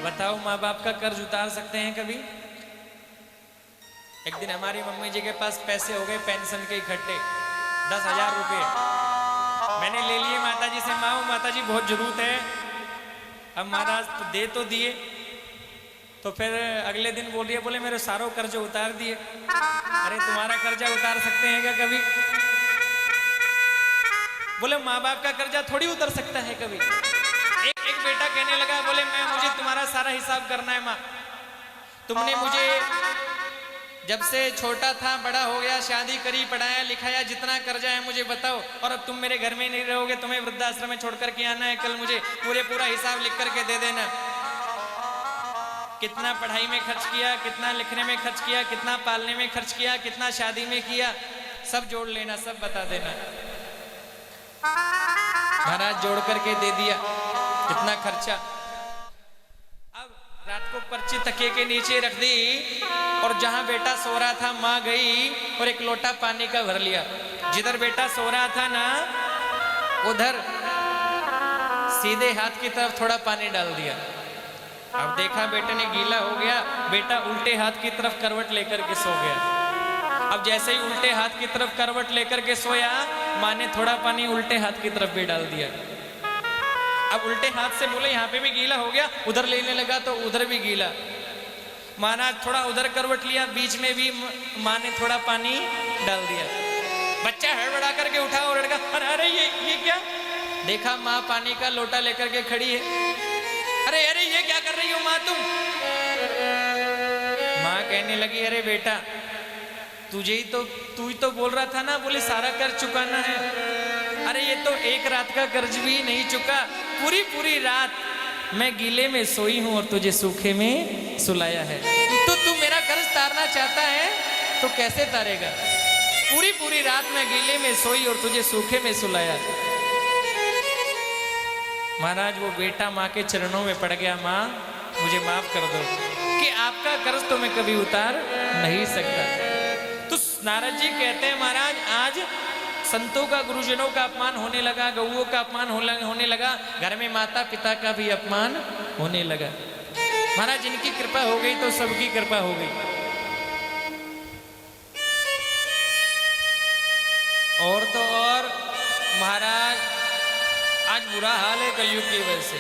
बताओ माँ बाप का कर्ज उतार सकते हैं कभी? एक दिन हमारी मम्मी जी के पास पैसे हो गए पेंशन के इकट्ठे 10,000 रुपये। मैंने ले लिए माता जी से, माता जी बहुत जरूरत है। अब महाराज तो दिए। तो फिर अगले दिन बोल रही है, बोले मेरे सारों कर्ज उतार दिए। अरे तुम्हारा कर्जा उतार सकते हैं क्या कभी? बोले माँ बाप का कर्जा थोड़ी उतर सकता है कभी। एक बेटा कहने लगा, बोले मुझे तुम्हारा सारा हिसाब करना है माँ। तुमने मुझे जब से छोटा था बड़ा हो गया, शादी करी, पढ़ाया लिखाया, जितना कर्जा है मुझे बताओ। और अब तुम मेरे घर में नहीं रहोगे, तुम्हें वृद्धाश्रम में छोड़ करके आना है। कल मुझे पूरा हिसाब लिख करके दे देना। कितना पढ़ाई में खर्च किया, कितना लिखने में खर्च किया, कितना पालने में खर्च किया, कितना शादी में किया, सब जोड़ लेना, सब बता देना। महाराज जोड़ करके दे दिया कितना खर्चा। अब रात को पर्ची तकिए के नीचे रख दी और जहां बेटा सो रहा था माँ गई और एक लोटा पानी का भर लिया। जिधर बेटा सो रहा था ना उधर सीधे हाथ की तरफ थोड़ा पानी डाल दिया। अब देखा बेटे ने गीला हो गया, बेटा उल्टे हाथ की तरफ करवट लेकर के सो गया। अब जैसे ही उल्टे हाथ की तरफ करवट लेकर के सोया, माँ ने थोड़ा पानी उल्टे हाथ की तरफ भी डाल दिया। अब उल्टे हाथ से बोले यहाँ पे भी गीला हो गया, उधर लेने लगा तो उधर भी गीला। माँ ने थोड़ा उधर करवट लिया, बीच में भी माँ ने थोड़ा पानी डाल दिया। बच्चा हड़बड़ा करके उठा और लड़का, अरे ये क्या? देखा माँ पानी का लोटा लेकर के खड़ी है। अरे ये क्या कर रही हो माँ तुम? माँ कहने लगी, अरे बेटा तू ही तो बोल रहा था ना, बोले सारा कर्ज चुकाना है। अरे ये तो एक रात का कर्ज भी नहीं चुका, पूरी रात मैं गीले में सोई हूं और तुझे सूखे में सुलाया है। तो तू मेरा कर्ज तारना चाहता है तो कैसे तारेगा? पूरी रात मैं गीले में सोई और तुझे सूखे में सुलाया। महाराज वो बेटा माँ के चरणों में पड़ गया, माँ मुझे माफ कर दो कि आपका कर्ज तो मैं कभी उतार नहीं सकता। तो नारद जी कहते हैं, महाराज आज संतों का, गुरुजनों का अपमान होने लगा, गौओं का अपमान होने लगा, घर में माता पिता का भी अपमान होने लगा। महाराज जिनकी कृपा हो गई तो सबकी कृपा हो गई। और तो और महाराज आज बुरा हाल है कलयुग की वजह से।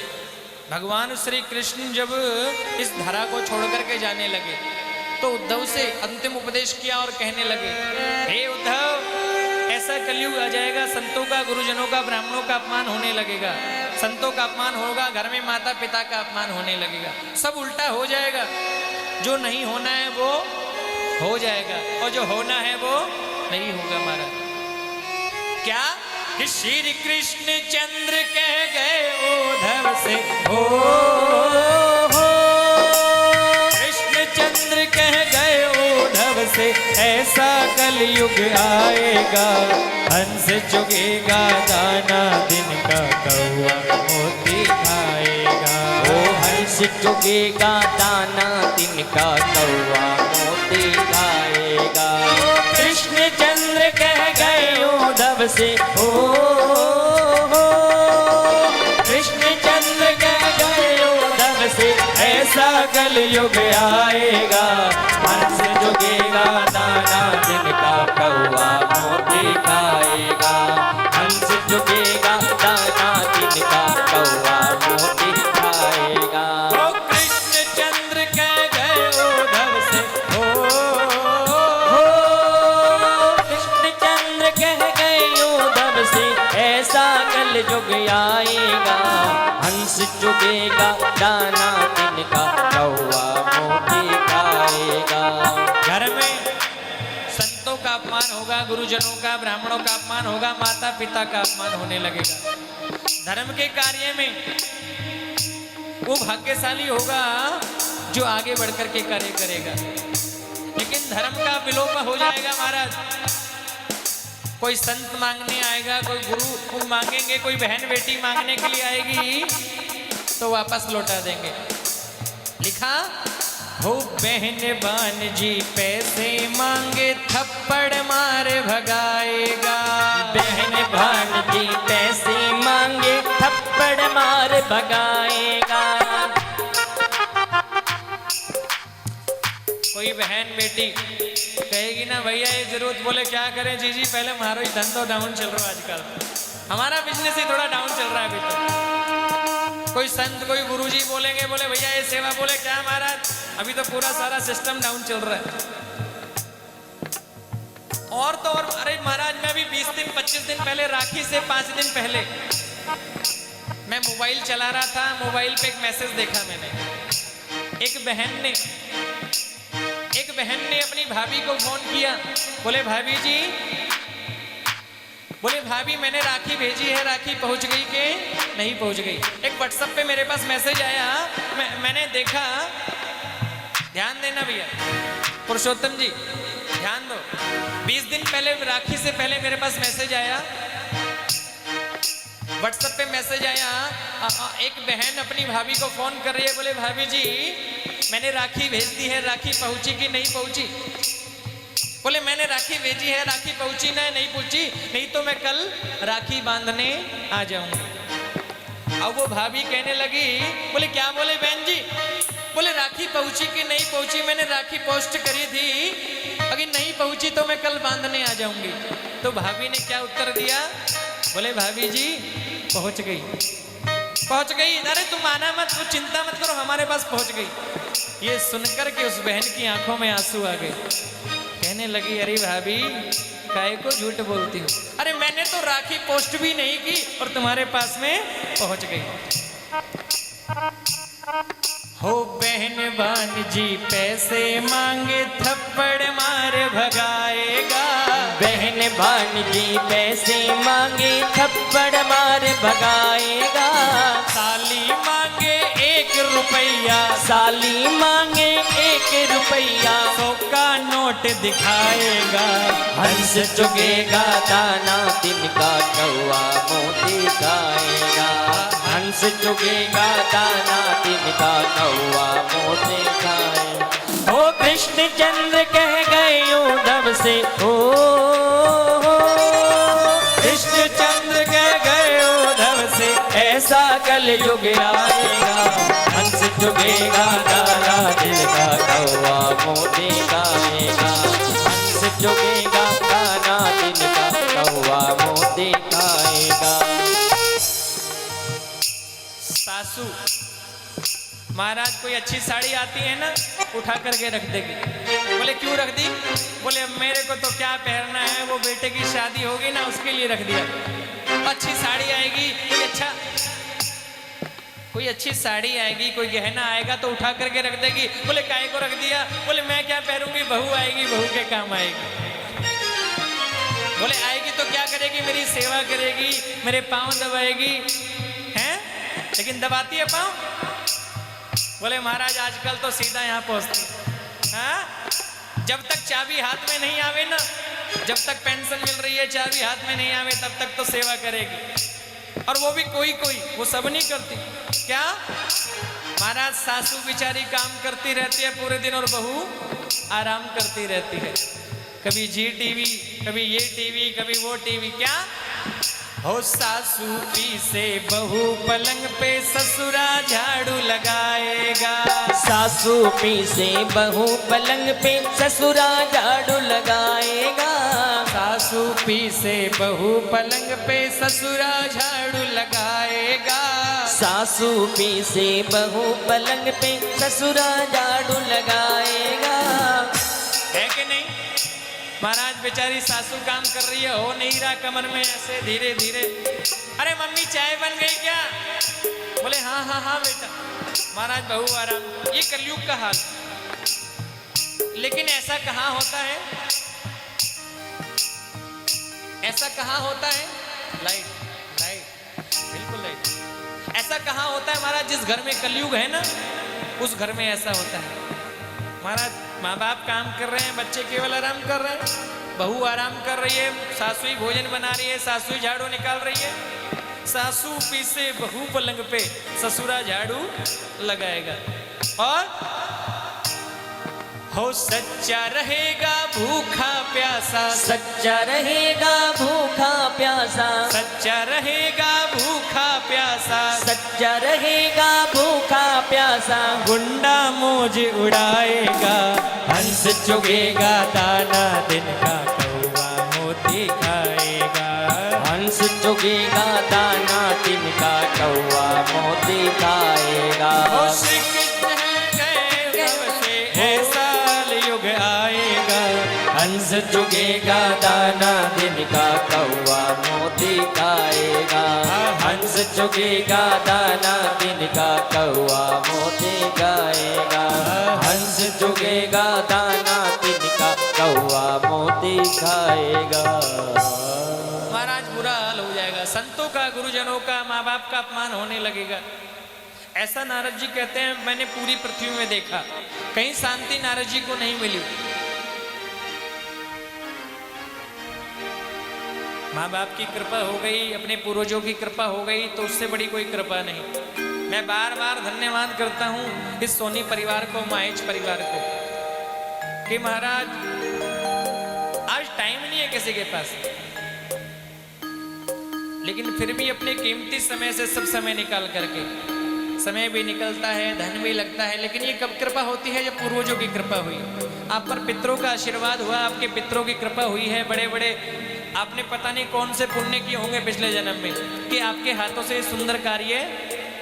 भगवान श्री कृष्ण जब इस धरा को छोड़ करके जाने लगे तो उद्धव से अंतिम उपदेश किया और कहने लगे, हे उद्धव ऐसा कलयुग आ जाएगा, संतों का, गुरुजनों का, ब्राह्मणों का अपमान होने लगेगा, संतों का अपमान होगा, घर में माता पिता का अपमान होने लगेगा, सब उल्टा हो जाएगा। जो नहीं होना है वो हो जाएगा और जो होना है वो नहीं होगा। महाराज क्या कि श्री कृष्ण चंद्र कह गए उद्धव से, हो कृष्ण चंद्र कह गए उद्धव से, ऐसा कलयुग आएगा, हंस चुगेगा दाना दिन का कौआ मोती खाएगा। ओ हंस चुगेगा दाना दिन का कौआ मोती खाएगा। कृष्ण चंद्र कह गए उद्धव से, ओ कृष्ण चंद्र कह गए उद्धव से, ऐसा कलयुग आएगा, हंस चुगेगा दाना दिन का कौआ मोती खाएगा। हंस चुगेगा दाना दिन का कौआ मोती खाएगा। ओ कृष्ण चंद्र कह गए उद्धव से, कृष्ण चंद्र कह गए उद्धव से, ऐसा कलयुग आएगा, हंस चुगेगा दाना दिन का कौआ मोती खाएगा। घर में संतों का अपमान होगा, गुरुजनों का, ब्राह्मणों का अपमान होगा, माता पिता का अपमान होने लगेगा। धर्म के कार्य में वो भाग्यशाली होगा जो आगे बढ़कर के कार्य करेगा। लेकिन धर्म का विलोप हो जाएगा महाराज। कोई संत मांगने आएगा, कोई गुरु मांगेंगे, कोई बहन बेटी मांगने के लिए आएगी तो वापस लौटा देंगे। लिखा हो बहन बान जी पैसे मांगे थप्पड़ मार भगाएगा। बहन भान जी पैसे मांगे थप्पड़ मार भगाएगा। बहन बेटी कहेगी ना भैया ये जरूरत, बोले क्या करें जी पहले हमारा ही धंधा डाउन चल रहा है आजकल, हमारा बिजनेस ही थोड़ा डाउन चल रहा है अभी तो। कोई संत कोई गुरुजी बोलेंगे, बोले भैया ये सेवा, बोले क्या महाराज अभी तो पूरा सारा सिस्टम डाउन चल रहा है। और तो और, अरे महाराज मैं भी 20 दिन 25 दिन पहले, राखी से 5 दिन पहले मैं मोबाइल चला रहा था, मोबाइल पे एक मैसेज देखा मैंने। एक बहन ने अपनी भाभी को फोन किया, बोले भाभी जी, बोले भाभी मैंने राखी भेजी है, राखी पहुंच गई कि नहीं पहुंच गई। एक व्हाट्सएप पे मेरे पास मैसेज आया, मैंने देखा, ध्यान देना भैया, पुरुषोत्तम जी ध्यान दो। 20 दिन पहले, राखी से पहले मेरे पास मैसेज आया, व्हाट्सएप पे मैसेज आया, एक बहन अपनी भाभी को फोन कर रही है, बोले भाभी जी मैंने राखी भेज दी है, राखी पहुंची कि नहीं पहुंची। बोले मैंने राखी भेजी है, राखी पहुंची ना नहीं पहुंची, नहीं तो मैं कल राखी बांधने आ जाऊंगी। अब वो भाभी कहने लगी, बोले क्या बोले बहन जी, बोले राखी पहुंची कि नहीं पहुंची, मैंने राखी पोस्ट करी थी, अगर नहीं पहुंची तो मैं कल बांधने आ जाऊंगी। तो भाभी ने क्या उत्तर दिया, बोले भाभी जी पहुंच गई, पहुंच गई, अरे तुम आना मत, तो चिंता मत करो, हमारे पास पहुंच गई। ये सुनकर के उस बहन की आंखों में आंसू आ गए, कहने लगी अरे भाभी काहे को झूठ बोलती हो, अरे मैंने तो राखी पोस्ट भी नहीं की और तुम्हारे पास में पहुंच गई। हो बहन भांजी पैसे मांगे थप्पड़ मार भगाएगा, बहन भांजी पैसे मांगे थप्पड़ मार भगाएगा, साली मांगे 1 रुपया, साली मांगे 1 रुपया, 100 का नोट दिखाएगा, हंस चुगेगा दाना दिन का कौआ मोती खाएगा, हंस चुगेगा दाना दिन का कौआ मोती खाएगा। ओ कृष्ण चंद्र कह गए उद्धव से, ओ कृष्ण चंद्र कह गए उद्धव से, ऐसा कल युग आएगा, हंस चुगेगा दाना दिल का कौआ मोती खाएगा, हंस चुगेगा दाना दिल का कौआ मोती खाएगा। सासू महाराज कोई अच्छी साड़ी आती है ना, उठा करके रख देगी, बोले क्यों रख दी, बोले अब मेरे को तो क्या पहनना है, वो बेटे की शादी होगी ना उसके लिए रख दिया। अच्छी साड़ी आएगी, कोई अच्छी साड़ी आएगी, कोई गहना आएगा तो उठा करके रख देगी, बोले काहे को रख दिया, बोले मैं क्या पहनूंगी, बहू आएगी, बहू के काम आएगी। बोले आएगी तो क्या करेगी, मेरी सेवा करेगी, मेरे पाँव दबाएगी, हैं लेकिन दबाती है पाँव। बोले महाराज आजकल तो सीधा यहाँ पहुंचती, हाँ जब तक चाबी हाथ में नहीं आवे ना, जब तक पेंशन मिल रही है चाबी हाथ में नहीं आवे तब तक तो सेवा करेगी, और वो भी कोई कोई, वो सब नहीं करती। क्या महाराज सासू बेचारी काम करती रहती है पूरे दिन और बहू आराम करती रहती है, कभी जी टीवी, कभी ये टीवी, कभी वो टीवी। क्या हो सासू पी से बहू पलंग पे ससुरा झाड़ू लगाएगा, सासू पी से बहू पलंग पे ससुरा झाड़ू लगाएगा, सासू पी से बहू पलंग पे ससुरा झाड़ू लगाएगा, सासू पी से बहू पलंग पे ससुरा झाड़ू लगाएगा। है कि नहीं महाराज, बेचारी सासू काम कर रही है, हो नहीं रहा कमर में ऐसे धीरे धीरे, अरे मम्मी चाय बन गई क्या, बोले हाँ हाँ हाँ बेटा, महाराज बहू आराम। ये कलयुग का हाल। लेकिन ऐसा कहाँ होता है, ऐसा कहाँ होता है, लाइट लाइट बिल्कुल लाइट, ऐसा कहाँ होता है महाराज, जिस घर में कलयुग है ना उस घर में ऐसा होता है। महाराज माँ बाप काम कर रहे हैं, बच्चे केवल आराम कर रहे हैं, बहू आराम कर रही है, सासू ही भोजन बना रही है, सासू ही झाड़ू निकाल रही है, सासू पीसे बहू पलंग पे ससुरा झाड़ू लगाएगा। और हो सच्चा रहेगा भूखा प्यासा, सच्चा रहेगा भूखा प्यासा, सच्चा रहेगा भूखा प्यासा, सच्चा रहेगा भूखा प्यासा। गुंडा मौज उड़ाएगा, हंस चुगेगा दाना दिन का कौवा मोती खाएगा। हंस चुगेगा दाना दिन का कौवा मोती खाएगा। ओ श्री कृष्ण गए कब से ऐसा युग आएगा, हंस चुगेगा दाना दिन का कौवा मोती खाएगा। हंस चुगेगा दाना दिन का कौवा मोती खाएगा। हंस चुगेगा दाना दिन का कौवा मोती खाएगा। महाराज बुरा हाल हो जाएगा, संतों का, गुरुजनों का, माँ बाप का अपमान होने लगेगा। ऐसा नारद जी कहते हैं मैंने पूरी पृथ्वी में देखा, कहीं शांति नारद जी को नहीं मिली। माँ बाप की कृपा हो गई, अपने पूर्वजों की कृपा हो गई, तो उससे बड़ी कोई कृपा नहीं। मैं बार बार धन्यवाद करता हूं इस सोनी परिवार को, माहेश परिवार को, कि महाराज आज टाइम नहीं है किसी के पास, लेकिन फिर भी अपने कीमती समय से सब समय निकाल करके, समय भी निकलता है, धन भी लगता है, लेकिन ये कब कृपा होती है? जब पूर्वजों की कृपा हुई, आप पर पितरों का आशीर्वाद हुआ, आपके पितरों की कृपा हुई है। बड़े बड़े आपने पता नहीं कौन से पुण्य किए होंगे पिछले जन्म में, कि आपके हाथों से सुंदर कार्य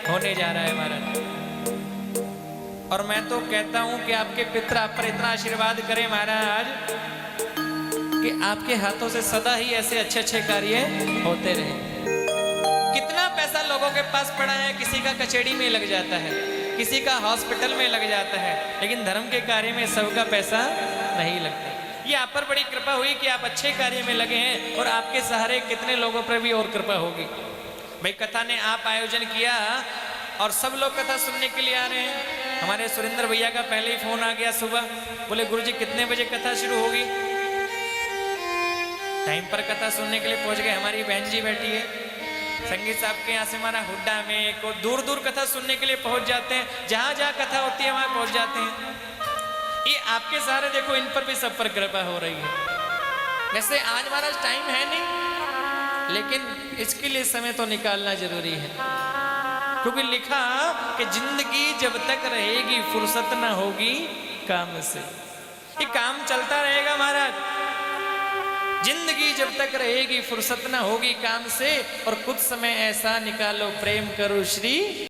होने जा रहा है महाराज। और मैं तो कहता हूं कि आपके पितर आप पर इतना आशीर्वाद करें महाराज, कि आपके हाथों से सदा ही ऐसे अच्छे अच्छे कार्य होते रहे। कितना पैसा लोगों के पास पड़ा है, किसी का कचेड़ी में लग जाता है, किसी का हॉस्पिटल में लग जाता है, लेकिन धर्म के कार्य में सबका पैसा नहीं लगता। ये आप पर बड़ी कृपा हुई कि आप अच्छे कार्य में लगे हैं, और आपके सहारे कितने लोगों पर भी और कृपा होगी। भाई कथा ने आप आयोजन किया और सब लोग कथा सुनने के लिए आ रहे हैं। हमारे सुरेंद्र भैया का पहले ही फोन आ गया सुबह, बोले गुरुजी कितने बजे कथा शुरू होगी? टाइम पर कथा सुनने के लिए पहुंच गए। हमारी बहन जी बैठी है संगीत साहब के यहाँ से, हमारा हुड्डा में को दूर दूर कथा सुनने के लिए पहुंच जाते हैं, जहां जहां कथा होती है वहां पहुंच जाते हैं। ये आपके सहारे देखो, इन पर भी सब पर कृपा हो रही है। वैसे आज महाराज टाइम है नहीं, लेकिन इसके लिए समय तो निकालना जरूरी है, क्योंकि लिखा कि जिंदगी जब तक रहेगी फुर्सत ना होगी काम से। ये काम चलता रहेगा महाराज, जिंदगी जब तक रहेगी फुर्सत ना होगी काम से, और कुछ समय ऐसा निकालो प्रेम करो श्री